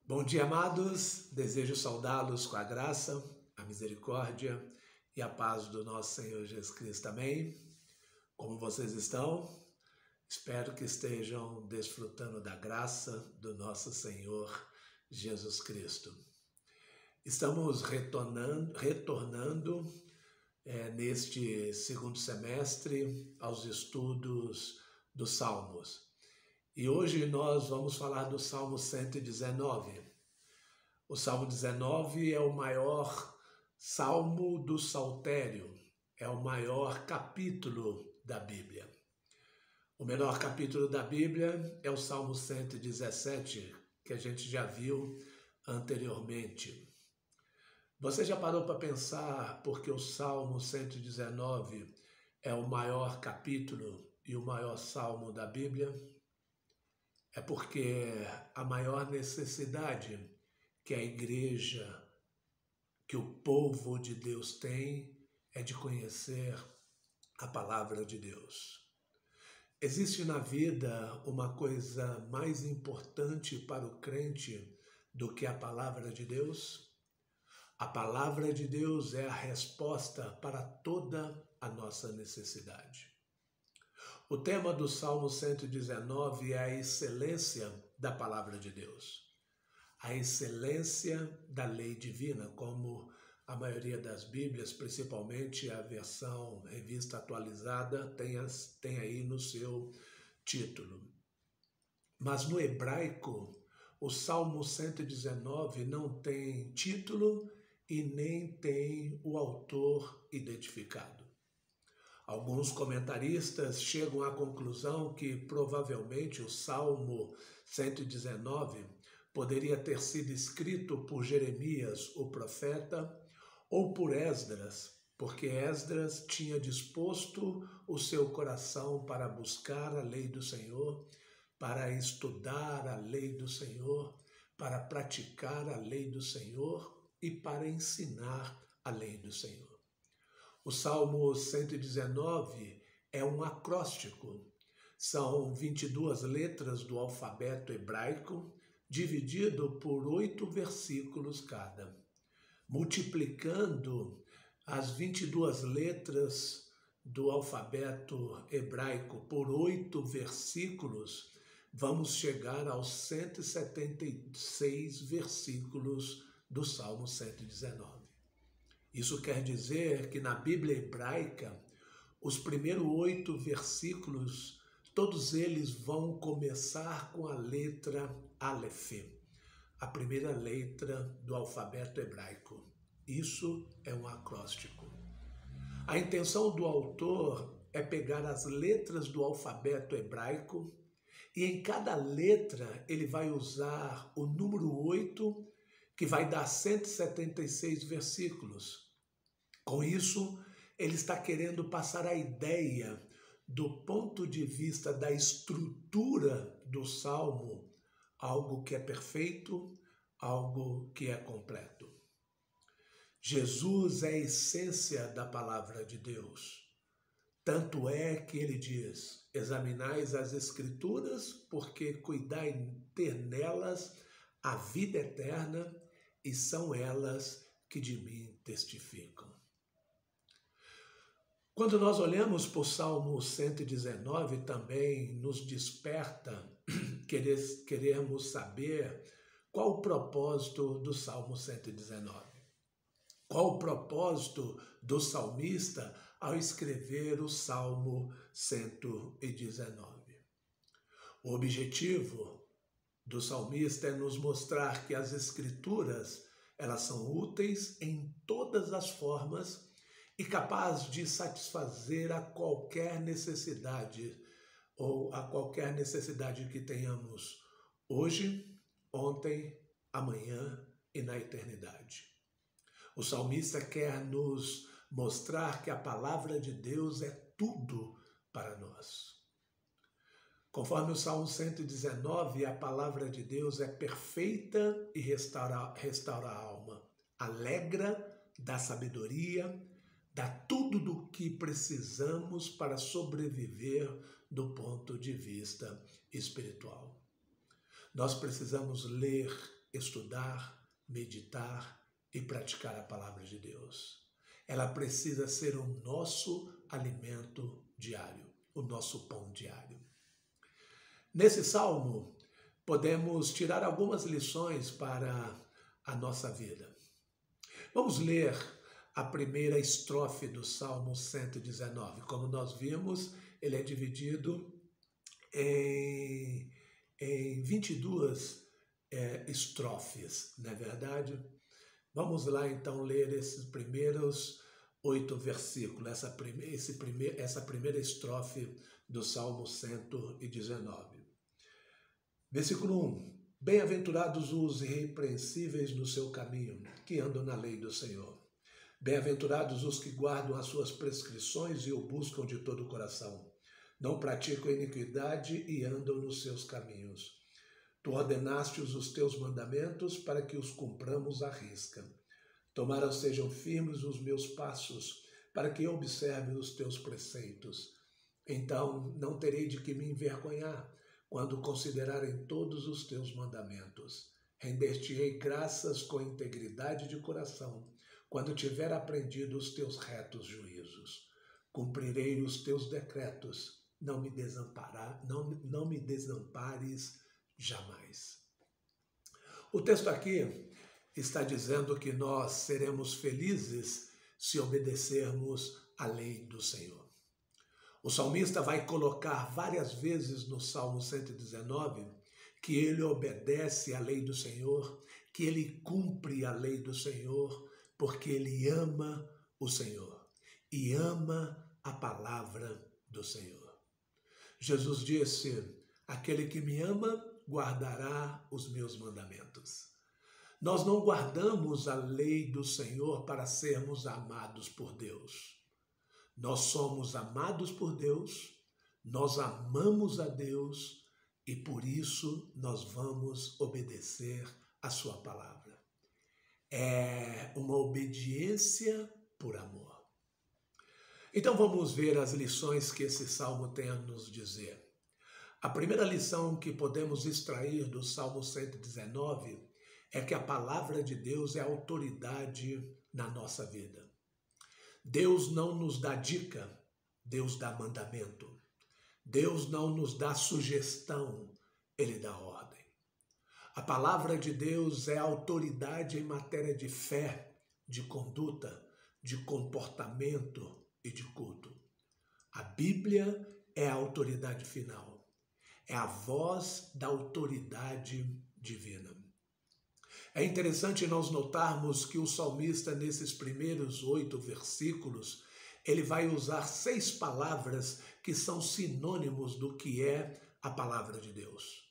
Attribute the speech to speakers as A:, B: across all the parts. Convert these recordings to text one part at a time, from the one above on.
A: Bom dia, amados. Desejo saudá-los com a graça, a misericórdia e a paz do nosso Senhor Jesus Cristo. Amém? Como vocês estão? Espero que estejam desfrutando da graça do nosso Senhor Jesus Cristo. Estamos retornando neste segundo semestre aos estudos dos Salmos. E hoje nós vamos falar do Salmo 119. O Salmo 19 é o maior salmo do Saltério, é o maior capítulo da Bíblia. O menor capítulo da Bíblia é o Salmo 117, que a gente já viu anteriormente. Você já parou para pensar porque o Salmo 119 é o maior capítulo e o maior salmo da Bíblia? É porque a maior necessidade que a igreja, que o povo de Deus tem, é de conhecer a palavra de Deus. Existe na vida uma coisa mais importante para o crente do que a palavra de Deus? A palavra de Deus é a resposta para toda a nossa necessidade. O tema do Salmo 119 é a excelência da palavra de Deus. A excelência da lei divina, como a maioria das Bíblias, principalmente a versão revista atualizada, tem aí no seu título. Mas no hebraico, o Salmo 119 não tem título e nem tem o autor identificado. Alguns comentaristas chegam à conclusão que provavelmente o Salmo 119 poderia ter sido escrito por Jeremias, o profeta, ou por Esdras, porque Esdras tinha disposto o seu coração para buscar a lei do Senhor, para estudar a lei do Senhor, para praticar a lei do Senhor e para ensinar a lei do Senhor. O Salmo 119 é um acróstico. São 22 letras do alfabeto hebraico, dividido por 8 versículos cada. Multiplicando as 22 letras do alfabeto hebraico por 8 versículos, vamos chegar aos 176 versículos do Salmo 119. Isso quer dizer que na Bíblia hebraica, os primeiros 8 versículos, todos eles vão começar com a letra Aleph, a primeira letra do alfabeto hebraico. Isso é um acróstico. A intenção do autor é pegar as letras do alfabeto hebraico e em cada letra ele vai usar o número 8, que vai dar 176 versículos. Com isso, ele está querendo passar a ideia do ponto de vista da estrutura do Salmo, algo que é perfeito, algo que é completo. Jesus é a essência da palavra de Deus. Tanto é que ele diz: examinais as Escrituras, porque cuidai ter nelas a vida eterna, e são elas que de mim testificam. Quando nós olhamos para o Salmo 119, também nos desperta querermos saber qual o propósito do Salmo 119. Qual o propósito do salmista ao escrever o Salmo 119? O objetivo do salmista é nos mostrar que as Escrituras, elas são úteis em todas as formas e capaz de satisfazer a qualquer necessidade ou a qualquer necessidade que tenhamos hoje, ontem, amanhã e na eternidade. O salmista quer nos mostrar que a palavra de Deus é tudo para nós. Conforme o Salmo 119, a palavra de Deus é perfeita e restaura a alma, alegra, dá sabedoria, dá tudo do que precisamos para sobreviver do ponto de vista espiritual. Nós precisamos ler estudar, meditar e praticar a palavra de Deus. Ela precisa ser o nosso alimento diário, o nosso pão diário. Nesse salmo, podemos tirar algumas lições para a nossa vida. Vamos ler a primeira estrofe do Salmo 119. Como nós vimos, ele é dividido em 22 estrofes, não é verdade? Vamos lá então ler esses primeiros 8 versículos, essa primeira estrofe do Salmo 119. Versículo 1. Bem-aventurados os irrepreensíveis no seu caminho, que andam na lei do Senhor. Bem-aventurados os que guardam as suas prescrições e o buscam de todo o coração. Não praticam iniquidade e andam nos seus caminhos. Tu ordenaste os teus mandamentos para que os cumpramos à risca. Tomara sejam firmes os meus passos, para que eu observe os teus preceitos. Então não terei de que me envergonhar, quando considerarem todos os teus mandamentos. Render-te-ei graças com integridade de coração, quando tiver aprendido os teus retos juízos. Cumprirei os teus decretos, não me desampares jamais. O texto aqui está dizendo que nós seremos felizes se obedecermos à lei do Senhor. O salmista vai colocar várias vezes no Salmo 119 que ele obedece à lei do Senhor, que ele cumpre a lei do Senhor, porque ele ama o Senhor e ama a palavra do Senhor. Jesus disse: aquele que me ama guardará os meus mandamentos. Nós não guardamos a lei do Senhor para sermos amados por Deus. Nós somos amados por Deus, nós amamos a Deus e por isso nós vamos obedecer a sua palavra. É uma obediência por amor. Então vamos ver as lições que esse salmo tem a nos dizer. A primeira lição que podemos extrair do Salmo 119 é que a palavra de Deus é autoridade na nossa vida. Deus não nos dá dica, Deus dá mandamento. Deus não nos dá sugestão, Ele dá ordem. A palavra de Deus é autoridade em matéria de fé, de conduta, de comportamento e de culto. A Bíblia é a autoridade final. É a voz da autoridade divina. É interessante nós notarmos que o salmista, nesses primeiros 8 versículos, ele vai usar 6 palavras que são sinônimos do que é a palavra de Deus.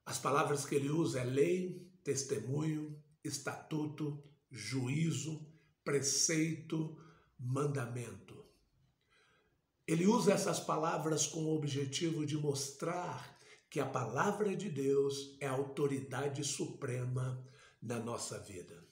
A: As palavras que ele usa é lei, testemunho, estatuto, juízo, preceito, mandamento. Ele usa essas palavras com o objetivo de mostrar que a palavra de Deus é a autoridade suprema na nossa vida.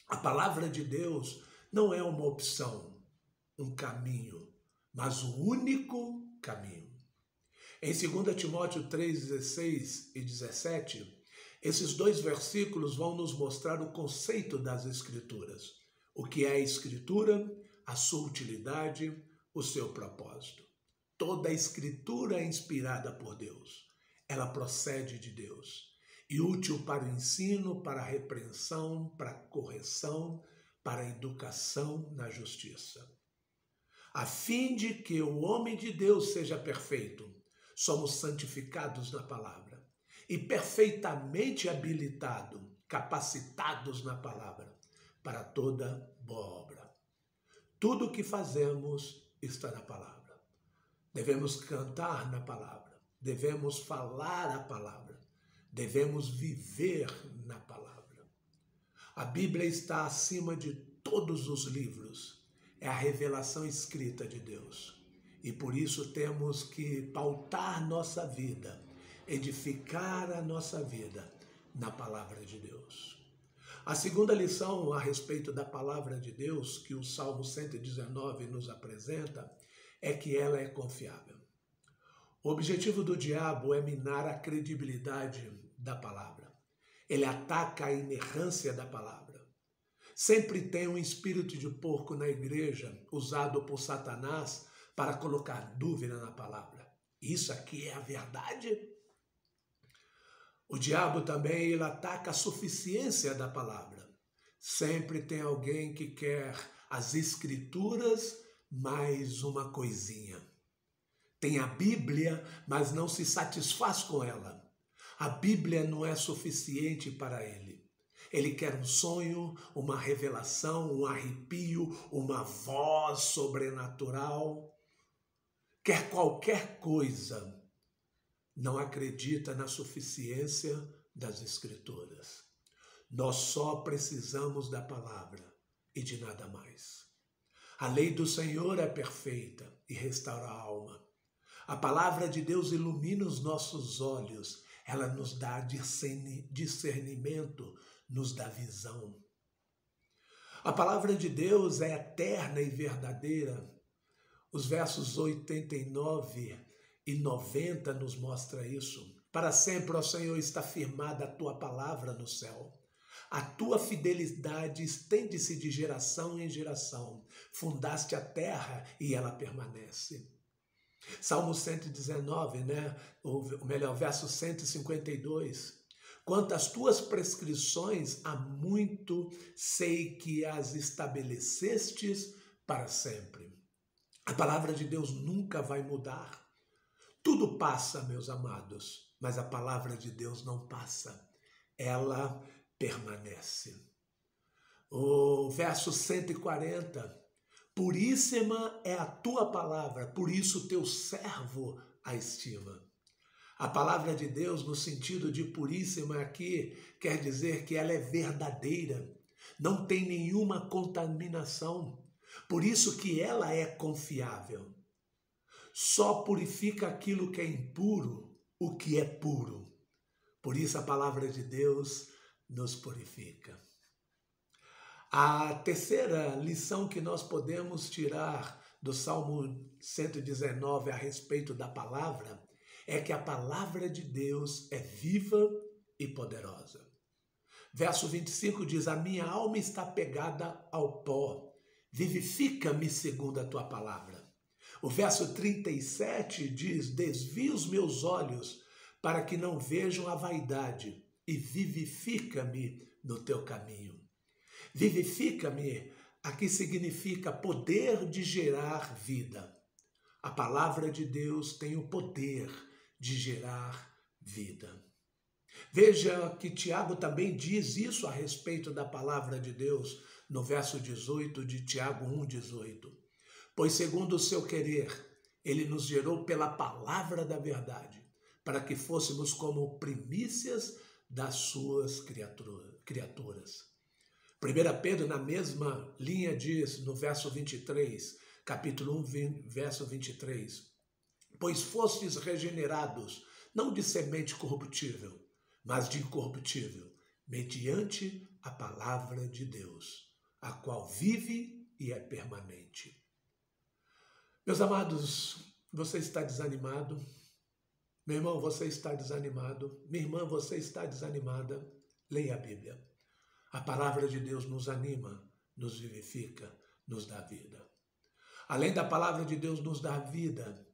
A: A palavra de Deus não é uma opção, um caminho, mas o único caminho. Em 2 Timóteo 3:16 e 17, esses 2 versículos vão nos mostrar o conceito das Escrituras. O que é a Escritura, a sua utilidade, o seu propósito. Toda a Escritura é inspirada por Deus. Ela procede de Deus e útil para o ensino, para a repreensão, para a correção, para a educação na justiça. A fim de que o homem de Deus seja perfeito, somos santificados na palavra e perfeitamente habilitados, capacitados na palavra para toda boa obra. Tudo o que fazemos está na palavra. Devemos cantar na palavra. Devemos falar a palavra, devemos viver na palavra. A Bíblia está acima de todos os livros, é a revelação escrita de Deus. E por isso temos que pautar nossa vida, edificar a nossa vida na palavra de Deus. A segunda lição a respeito da palavra de Deus que o Salmo 119 nos apresenta é que ela é confiável. O objetivo do diabo é minar a credibilidade da palavra. Ele ataca a inerrância da palavra. Sempre tem um espírito de porco na igreja, usado por Satanás para colocar dúvida na palavra. Isso aqui é a verdade? O diabo também ele ataca a suficiência da palavra. Sempre tem alguém que quer as escrituras mais uma coisinha. Tem a Bíblia, mas não se satisfaz com ela. A Bíblia não é suficiente para ele. Ele quer um sonho, uma revelação, um arrepio, uma voz sobrenatural. Quer qualquer coisa. Não acredita na suficiência das Escrituras. Nós só precisamos da palavra e de nada mais. A lei do Senhor é perfeita e restaura a alma. A palavra de Deus ilumina os nossos olhos. Ela nos dá discernimento, nos dá visão. A palavra de Deus é eterna e verdadeira. Os versos 89 e 90 nos mostra isso. Para sempre, ó Senhor, está firmada a tua palavra no céu. A tua fidelidade estende-se de geração em geração. Fundaste a terra e ela permanece. Salmo 119, ou melhor, verso 152. Quanto às tuas prescrições, há muito sei que as estabelecestes para sempre. A palavra de Deus nunca vai mudar. Tudo passa, meus amados, mas a palavra de Deus não passa. Ela permanece. O verso 140. Puríssima é a tua palavra, por isso teu servo a estima. A palavra de Deus, no sentido de puríssima aqui, quer dizer que ela é verdadeira, não tem nenhuma contaminação, por isso que ela é confiável. Só purifica aquilo que é impuro, o que é puro. Por isso a palavra de Deus nos purifica. A terceira lição que nós podemos tirar do Salmo 119 a respeito da palavra é que a palavra de Deus é viva e poderosa. Verso 25 diz: a minha alma está pegada ao pó, vivifica-me segundo a tua palavra. O verso 37 diz: desvia os meus olhos para que não vejam a vaidade e vivifica-me no teu caminho. Vivifica-me, aqui significa poder de gerar vida. A palavra de Deus tem o poder de gerar vida. Veja que Tiago também diz isso a respeito da palavra de Deus, no verso 18 de Tiago 1,18. Pois segundo o seu querer, ele nos gerou pela palavra da verdade, para que fôssemos como primícias das suas criaturas. 1 Pedro, na mesma linha, diz no verso 23, capítulo 1, verso 23, pois fostes regenerados, não de semente corruptível, mas de incorruptível, mediante a palavra de Deus, a qual vive e é permanente. Meus amados, você está desanimado? Meu irmão, você está desanimado? Minha irmã, você está desanimada? Leia a Bíblia. A palavra de Deus nos anima, nos vivifica, nos dá vida. Além da palavra de Deus nos dar vida,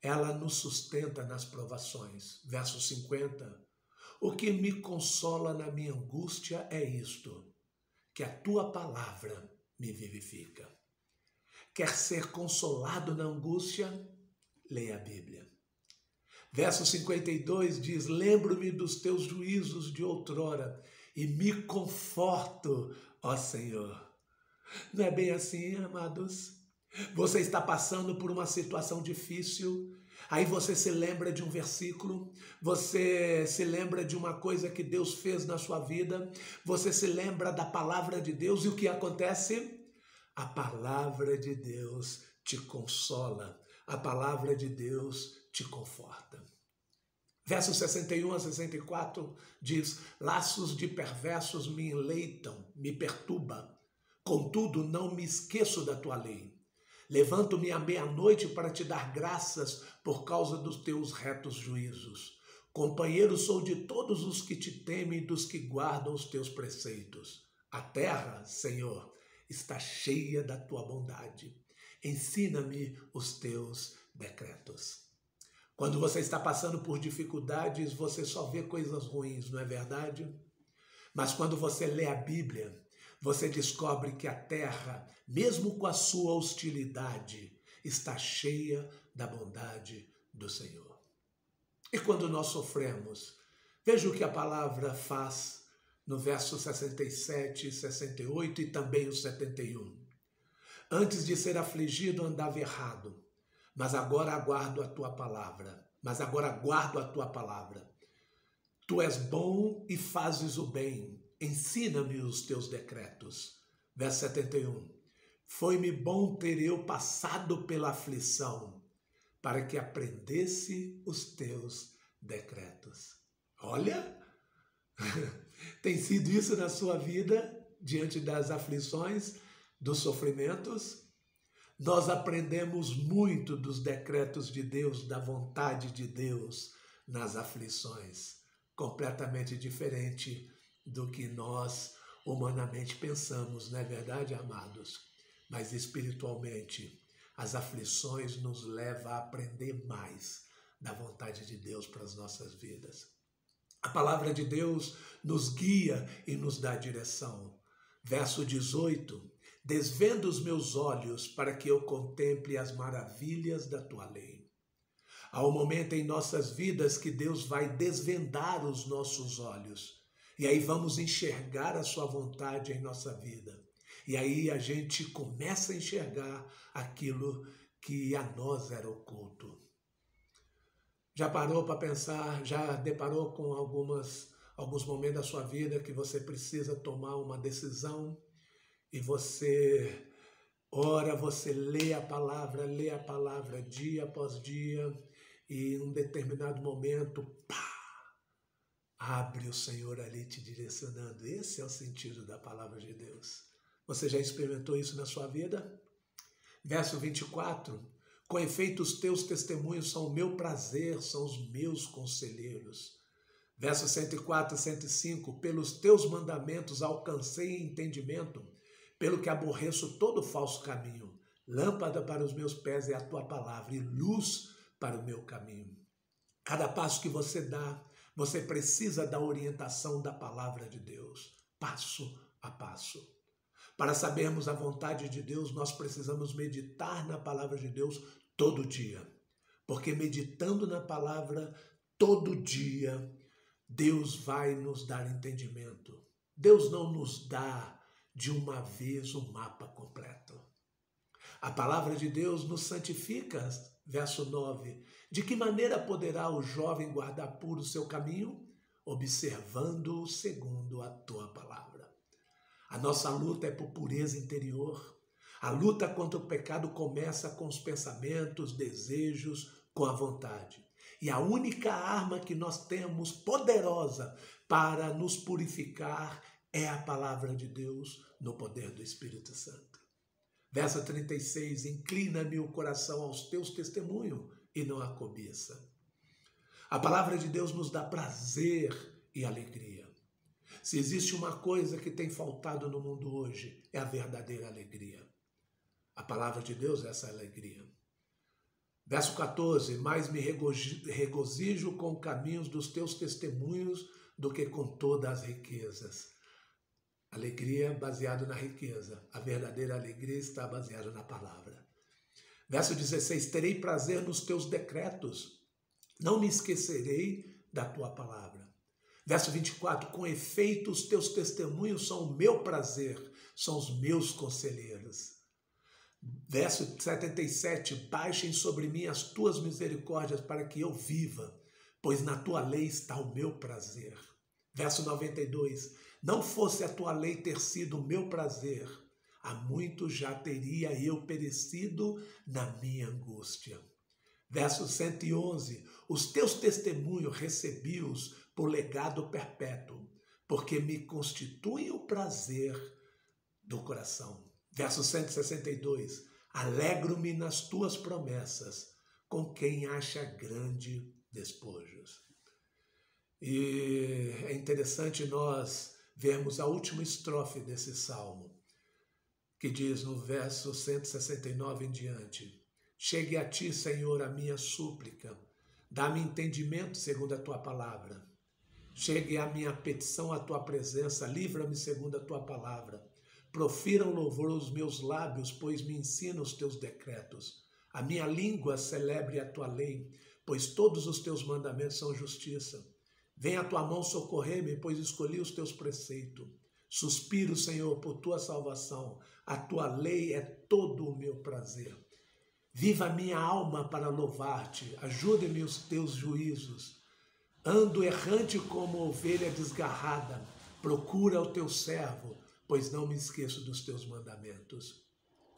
A: ela nos sustenta nas provações. Verso 50. O que me consola na minha angústia é isto, que a tua palavra me vivifica. Quer ser consolado na angústia? Leia a Bíblia. Verso 52 diz: lembro-me dos teus juízos de outrora e me conforto, ó Senhor. Não é bem assim, amados? Você está passando por uma situação difícil, aí você se lembra de um versículo, você se lembra de uma coisa que Deus fez na sua vida, você se lembra da palavra de Deus e o que acontece? A palavra de Deus te consola, a palavra de Deus te conforta. Versos 61 a 64 diz: laços de perversos me enleitam, me perturba, contudo não me esqueço da tua lei. Levanto-me à meia-noite para te dar graças por causa dos teus retos juízos. Companheiro sou de todos os que te temem e dos que guardam os teus preceitos. A terra, Senhor, está cheia da tua bondade. Ensina-me os teus decretos. Quando você está passando por dificuldades, você só vê coisas ruins, não é verdade? Mas quando você lê a Bíblia, você descobre que a terra, mesmo com a sua hostilidade, está cheia da bondade do Senhor. E quando nós sofremos, veja o que a palavra faz no verso 67, 68 e também o 71. Antes de ser afligido, andava errado, mas agora aguardo a tua palavra. Tu és bom e fazes o bem. Ensina-me os teus decretos. Verso 71. Foi-me bom ter eu passado pela aflição, para que aprendesse os teus decretos. Olha, tem sido isso na sua vida, diante das aflições, dos sofrimentos? Nós aprendemos muito dos decretos de Deus, da vontade de Deus nas aflições, completamente diferente do que nós humanamente pensamos, não é verdade, amados? Mas espiritualmente, as aflições nos levam a aprender mais da vontade de Deus para as nossas vidas. A palavra de Deus nos guia e nos dá direção. Verso 18, desvenda os meus olhos para que eu contemple as maravilhas da tua lei. Há um momento em nossas vidas que Deus vai desvendar os nossos olhos. E aí vamos enxergar a sua vontade em nossa vida. E aí a gente começa a enxergar aquilo que a nós era oculto. Já parou para pensar, já deparou com alguns momentos da sua vida que você precisa tomar uma decisão e você ora, você lê a palavra dia após dia e em um determinado momento, pá, abre o Senhor ali te direcionando. Esse é o sentido da palavra de Deus. Você já experimentou isso na sua vida? Verso 24. Com efeito, os teus testemunhos são o meu prazer, são os meus conselheiros. Verso 104 e 105. Pelos teus mandamentos alcancei entendimento, pelo que aborreço todo falso caminho. Lâmpada para os meus pés é a tua palavra e luz para o meu caminho. Cada passo que você dá, você precisa da orientação da palavra de Deus, passo a passo. Para sabermos a vontade de Deus, nós precisamos meditar na palavra de Deus todo dia. Porque meditando na palavra todo dia, Deus vai nos dar entendimento. Deus não nos dá de uma vez o mapa completo. A palavra de Deus nos santifica, verso 9. De que maneira poderá o jovem guardar puro o seu caminho? Observando-o segundo a tua palavra. A nossa luta é por pureza interior. A luta contra o pecado começa com os pensamentos, desejos, com a vontade. E a única arma que nós temos poderosa para nos purificar é a palavra de Deus no poder do Espírito Santo. Verso 36, inclina-me o coração aos teus testemunhos e não à cobiça. A palavra de Deus nos dá prazer e alegria. Se existe uma coisa que tem faltado no mundo hoje, é a verdadeira alegria. A palavra de Deus é essa alegria. Verso 14, mais me regozijo com caminhos dos teus testemunhos do que com todas as riquezas. Alegria baseada na riqueza. A verdadeira alegria está baseada na palavra. Verso 16, terei prazer nos teus decretos. Não me esquecerei da tua palavra. Verso 24, com efeito os teus testemunhos são o meu prazer, são os meus conselheiros. Verso 77, baixem sobre mim as tuas misericórdias para que eu viva, pois na tua lei está o meu prazer. Verso 92, não fosse a tua lei ter sido o meu prazer, há muito já teria eu perecido na minha angústia. Verso 111, os teus testemunhos recebi-os por legado perpétuo, porque me constituem o prazer do coração. Verso 162, alegro-me nas tuas promessas, com quem acha grande despojos. E é interessante nós vermos a última estrofe desse salmo, que diz no verso 169 em diante: chegue a ti, Senhor, a minha súplica, dá-me entendimento segundo a tua palavra. Chegue a minha petição à tua presença, livra-me segundo a tua palavra. Profiram louvor os meus lábios, pois me ensina os teus decretos. A minha língua celebre a tua lei, pois todos os teus mandamentos são justiça. Venha a tua mão socorrer-me, pois escolhi os teus preceitos. Suspiro, Senhor, por tua salvação. A tua lei é todo o meu prazer. Viva a minha alma para louvar-te. Ajude-me os teus juízos. Ando errante como ovelha desgarrada. Procura o teu servo, pois não me esqueço dos teus mandamentos.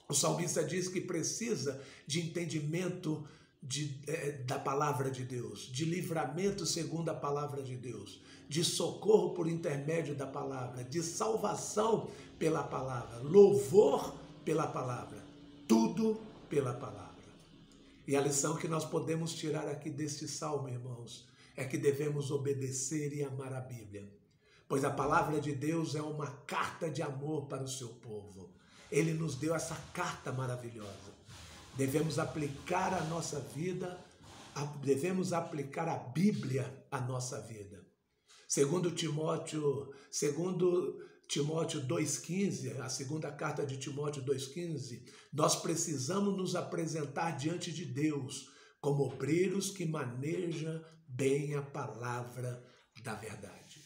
A: O salmista diz que precisa de entendimento da palavra de Deus, de livramento segundo a palavra de Deus, de socorro por intermédio da palavra, de salvação pela palavra, louvor pela palavra, tudo pela palavra. E a lição que nós podemos tirar aqui deste salmo, irmãos, é que devemos obedecer e amar a Bíblia, pois a palavra de Deus é uma carta de amor para o seu povo. Ele nos deu essa carta maravilhosa. Devemos aplicar a nossa vida, devemos aplicar a Bíblia à nossa vida. Segundo Timóteo 2,15, a segunda carta de Timóteo 2,15, nós precisamos nos apresentar diante de Deus como obreiros que manejam bem a palavra da verdade.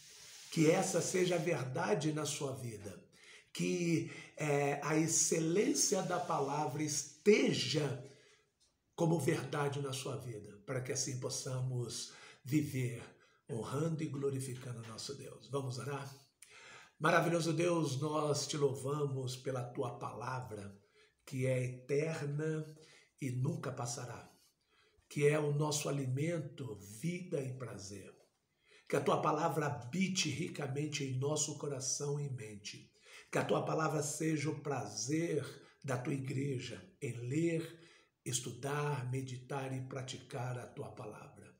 A: Que essa seja a verdade na sua vida. Que a excelência da palavra esteja como verdade na sua vida, para que assim possamos viver honrando e glorificando nosso Deus. Vamos orar? Maravilhoso Deus, nós te louvamos pela tua palavra, que é eterna e nunca passará, que é o nosso alimento, vida e prazer. Que a tua palavra habite ricamente em nosso coração e mente. Que a tua palavra seja o prazer da tua igreja em ler, estudar, meditar e praticar a tua palavra.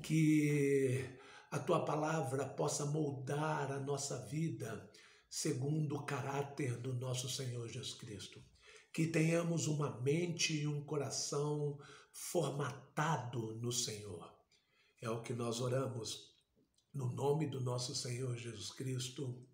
A: Que a tua palavra possa moldar a nossa vida segundo o caráter do nosso Senhor Jesus Cristo. Que tenhamos uma mente e um coração formatado no Senhor. É o que nós oramos no nome do nosso Senhor Jesus Cristo.